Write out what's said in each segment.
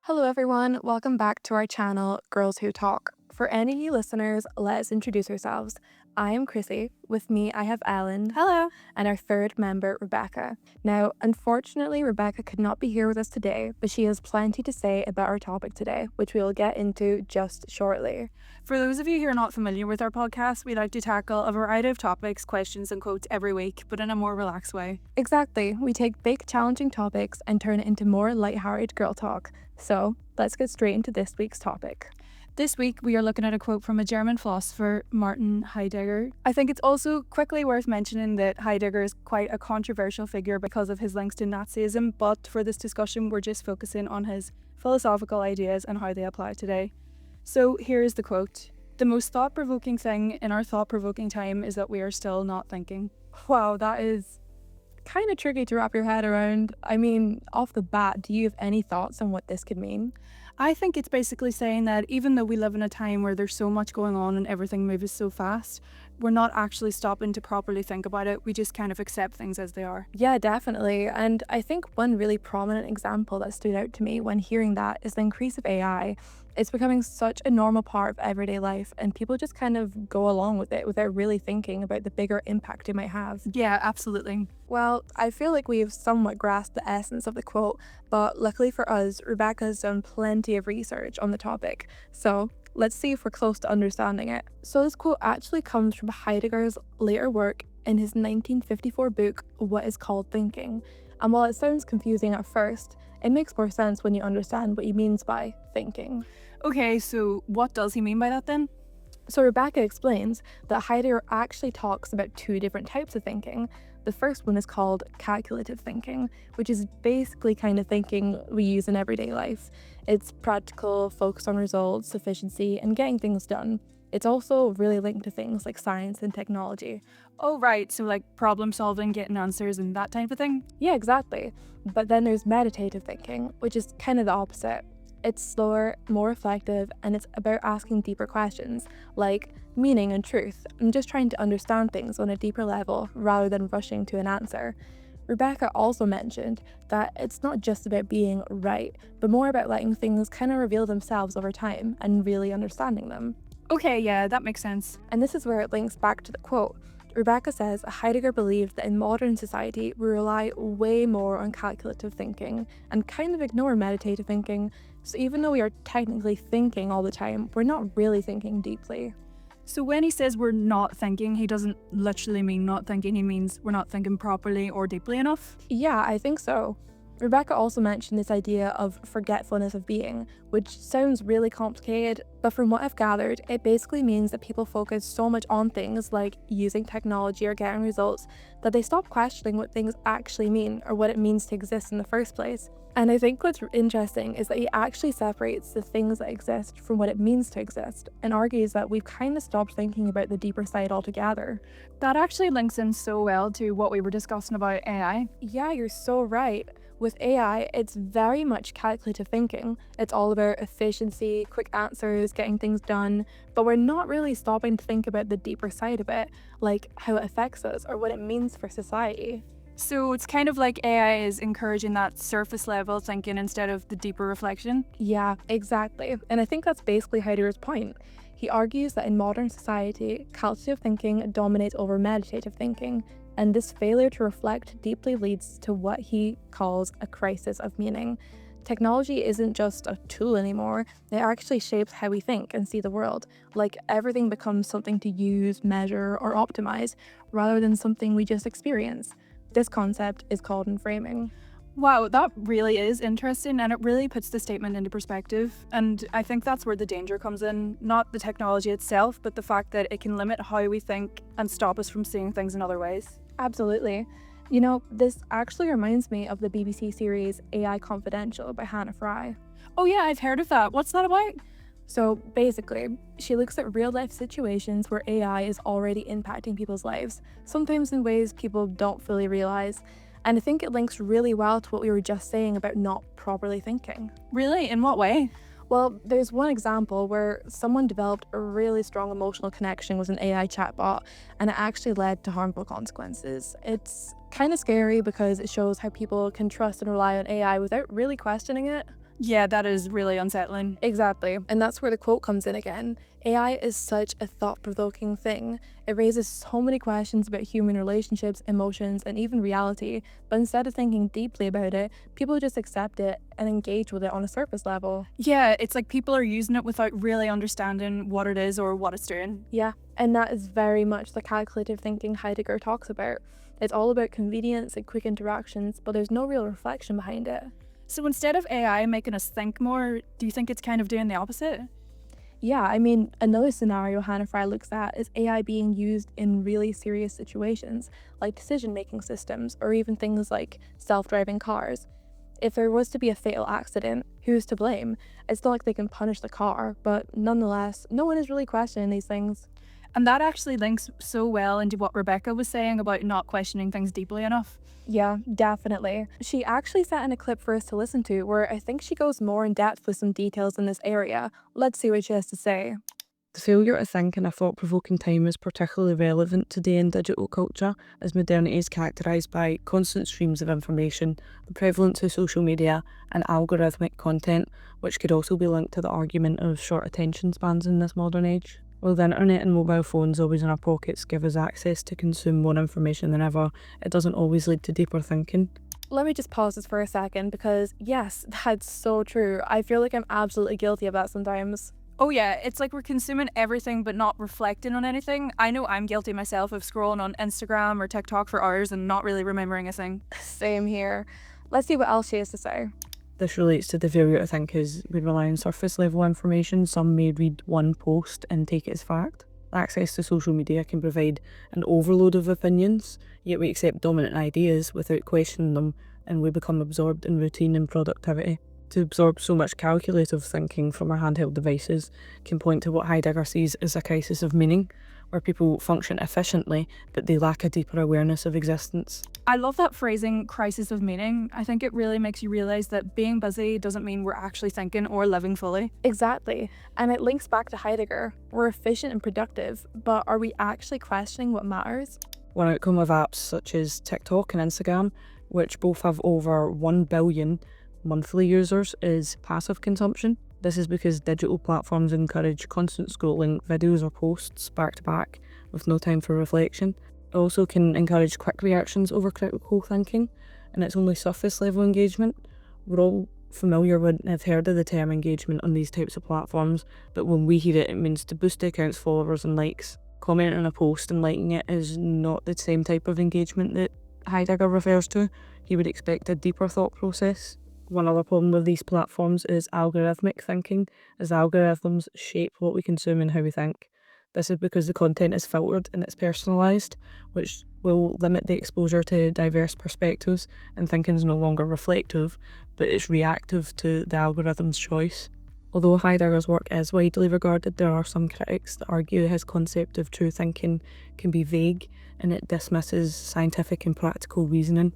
Hello, everyone. Welcome back to our channel, Girls Who Talk. For any new listeners, let's introduce ourselves. I am Chrissy. With me, I have Ellen. Hello. And our third member, Rebecca. Now, unfortunately, Rebecca could not be here with us today, but she has plenty to say about our topic today, which we will get into just shortly. For those of you who are not familiar with our podcast, we like to tackle a variety of topics, questions, and quotes every week, but in a more relaxed way. Exactly. We take big, challenging topics and turn it into more lighthearted girl talk. So, let's get straight into this week's topic. This week, we are looking at a quote from a German philosopher, Martin Heidegger. I think it's also quickly worth mentioning that Heidegger is quite a controversial figure because of his links to Nazism, but for this discussion, we're just focusing on his philosophical ideas and how they apply today. So here is the quote. The most thought-provoking thing in our thought-provoking time is that we are still not thinking. Wow, that is kind of tricky to wrap your head around. I mean, off the bat, do you have any thoughts on what this could mean? I think it's basically saying that even though we live in a time where there's so much going on and everything moves so fast, we're not actually stopping to properly think about it. We just kind of accept things as they are. Yeah, definitely. And I think one really prominent example that stood out to me when hearing that is the increase of AI. It's becoming such a normal part of everyday life, and people just kind of go along with it without really thinking about the bigger impact it might have. Yeah, absolutely. Well, I feel like we've somewhat grasped the essence of the quote, but luckily for us, Rebecca has done plenty of research on the topic. So let's see if we're close to understanding it. So this quote actually comes from Heidegger's later work in his 1954 book, What is Called Thinking. And while it sounds confusing at first, it makes more sense when you understand what he means by thinking. Okay, so what does he mean by that then? So Rebecca explains that Heidegger actually talks about two different types of thinking. The first one is called calculative thinking, which is basically kind of thinking we use in everyday life. It's practical, focused on results, efficiency, and getting things done. It's also really linked to things like science and technology. Oh, right, so like problem solving, getting answers, and that type of thing? Yeah, exactly. But then there's meditative thinking, which is kind of the opposite. It's slower, more reflective, and it's about asking deeper questions, like meaning and truth, and just trying to understand things on a deeper level rather than rushing to an answer. Rebecca also mentioned that it's not just about being right, but more about letting things kind of reveal themselves over time and really understanding them. Okay, yeah, that makes sense. And this is where it links back to the quote. Rebecca says Heidegger believed that in modern society we rely way more on calculative thinking and kind of ignore meditative thinking. So even though we are technically thinking all the time, we're not really thinking deeply. So when he says we're not thinking, he doesn't literally mean not thinking, he means we're not thinking properly or deeply enough? Yeah, I think so. Rebecca also mentioned this idea of forgetfulness of being, which sounds really complicated, but from what I've gathered, it basically means that people focus so much on things like using technology or getting results that they stop questioning what things actually mean or what it means to exist in the first place. And I think what's interesting is that he actually separates the things that exist from what it means to exist and argues that we've kind of stopped thinking about the deeper side altogether. That actually links in so well to what we were discussing about AI. Yeah, you're so right. With AI, it's very much calculative thinking. It's all about efficiency, quick answers, getting things done, but we're not really stopping to think about the deeper side of it, like how it affects us or what it means for society. So it's kind of like AI is encouraging that surface level thinking instead of the deeper reflection. Yeah, exactly. And I think that's basically Heidegger's point. He argues that in modern society, calculative thinking dominates over meditative thinking, and this failure to reflect deeply leads to what he calls a crisis of meaning. Technology isn't just a tool anymore, it actually shapes how we think and see the world. Like everything becomes something to use, measure, or optimize, rather than something we just experience. This concept is called enframing. Wow, that really is interesting, and it really puts the statement into perspective. And I think that's where the danger comes in, not the technology itself, but the fact that it can limit how we think and stop us from seeing things in other ways. Absolutely. You know, this actually reminds me of the BBC series AI Confidential by Hannah Fry. Oh yeah, I've heard of that. What's that about? So basically, she looks at real life situations where AI is already impacting people's lives, sometimes in ways people don't fully realize. And I think it links really well to what we were just saying about not properly thinking. Really? In what way? Well, there's one example where someone developed a really strong emotional connection with an AI chatbot, and it actually led to harmful consequences. It's kind of scary because it shows how people can trust and rely on AI without really questioning it. Yeah, that is really unsettling. Exactly. And that's where the quote comes in again. AI is such a thought-provoking thing. It raises so many questions about human relationships, emotions, and even reality, but instead of thinking deeply about it, people just accept it and engage with it on a surface level. Yeah, it's like people are using it without really understanding what it is or what it's doing. Yeah, and that is very much the calculative thinking Heidegger talks about. It's all about convenience and quick interactions, but there's no real reflection behind it. So instead of AI making us think more, do you think it's kind of doing the opposite? Yeah, I mean, another scenario Hannah Fry looks at is AI being used in really serious situations, like decision-making systems, or even things like self-driving cars. If there was to be a fatal accident, who's to blame? It's not like they can punish the car, but nonetheless, no one is really questioning these things. And that actually links so well into what Rebecca was saying about not questioning things deeply enough. Yeah, definitely. She actually sent in a clip for us to listen to where I think she goes more in depth with some details in this area. Let's see what she has to say. The failure to think in a thought-provoking time is particularly relevant today in digital culture, as modernity is characterised by constant streams of information, the prevalence of social media, and algorithmic content, which could also be linked to the argument of short attention spans in this modern age. While the internet and mobile phones always in our pockets give us access to consume more information than ever, it doesn't always lead to deeper thinking. Let me just pause this for a second because, yes, that's so true. I feel like I'm absolutely guilty of that sometimes. Oh yeah, it's like we're consuming everything but not reflecting on anything. I know I'm guilty myself of scrolling on Instagram or TikTok for hours and not really remembering a thing. Same here. Let's see what else she has to say. This relates to the failure to think as we rely on surface level information. Some may read one post and take it as fact. Access to social media can provide an overload of opinions, yet we accept dominant ideas without questioning them, and we become absorbed in routine and productivity. To absorb so much calculative thinking from our handheld devices can point to what Heidegger sees as a crisis of meaning, where people function efficiently but they lack a deeper awareness of existence. I love that phrasing, crisis of meaning. I think it really makes you realise that being busy doesn't mean we're actually thinking or living fully. Exactly. And it links back to Heidegger. We're efficient and productive, but are we actually questioning what matters? One outcome of apps such as TikTok and Instagram, which both have over 1 billion monthly users, is passive consumption. This is because digital platforms encourage constant scrolling videos or posts back to back with no time for reflection. It also can encourage quick reactions over critical thinking, and it's only surface level engagement. We're all familiar with and have heard of the term engagement on these types of platforms, but when we hear it, it means to boost the account's followers and likes. Commenting on a post and liking it is not the same type of engagement that Heidegger refers to. He would expect a deeper thought process. One other problem with these platforms is algorithmic thinking, as algorithms shape what we consume and how we think. This is because the content is filtered and it's personalised, which will limit the exposure to diverse perspectives, and thinking is no longer reflective, but it's reactive to the algorithm's choice. Although Heidegger's work is widely regarded, there are some critics that argue his concept of true thinking can be vague and it dismisses scientific and practical reasoning.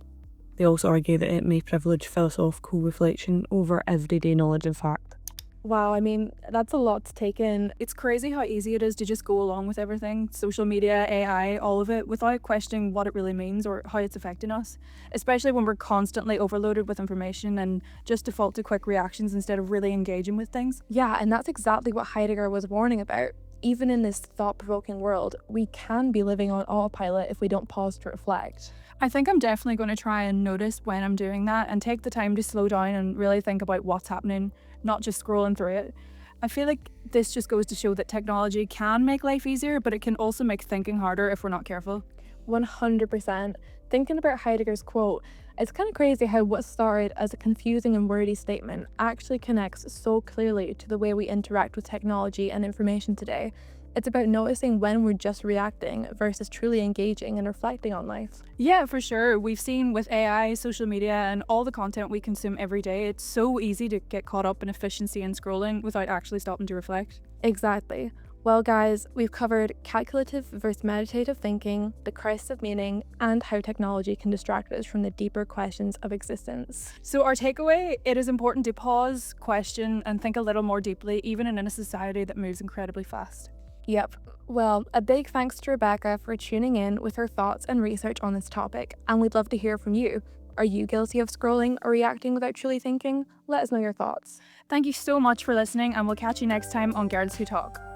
They also argue that it may privilege philosophical reflection over everyday knowledge and fact. Wow, I mean, that's a lot to take in. It's crazy how easy it is to just go along with everything, social media, AI, all of it, without questioning what it really means or how it's affecting us, especially when we're constantly overloaded with information and just default to quick reactions instead of really engaging with things. Yeah, and that's exactly what Heidegger was warning about. Even in this thought-provoking world, we can be living on autopilot if we don't pause to reflect. I think I'm definitely going to try and notice when I'm doing that and take the time to slow down and really think about what's happening, not just scrolling through it. I feel like this just goes to show that technology can make life easier, but it can also make thinking harder if we're not careful. 100%. Thinking about Heidegger's quote, it's kind of crazy how what started as a confusing and wordy statement actually connects so clearly to the way we interact with technology and information today. It's about noticing when we're just reacting versus truly engaging and reflecting on life. Yeah, for sure. We've seen with AI, social media, and all the content we consume every day, it's so easy to get caught up in efficiency and scrolling without actually stopping to reflect. Exactly. Well, guys, we've covered calculative versus meditative thinking, the crisis of meaning, and how technology can distract us from the deeper questions of existence. So our takeaway, it is important to pause, question, and think a little more deeply, even in a society that moves incredibly fast. Yep. Well, a big thanks to Rebecca for tuning in with her thoughts and research on this topic, and we'd love to hear from you. Are you guilty of scrolling or reacting without truly thinking? Let us know your thoughts. Thank you so much for listening, and we'll catch you next time on Girls Who Talk.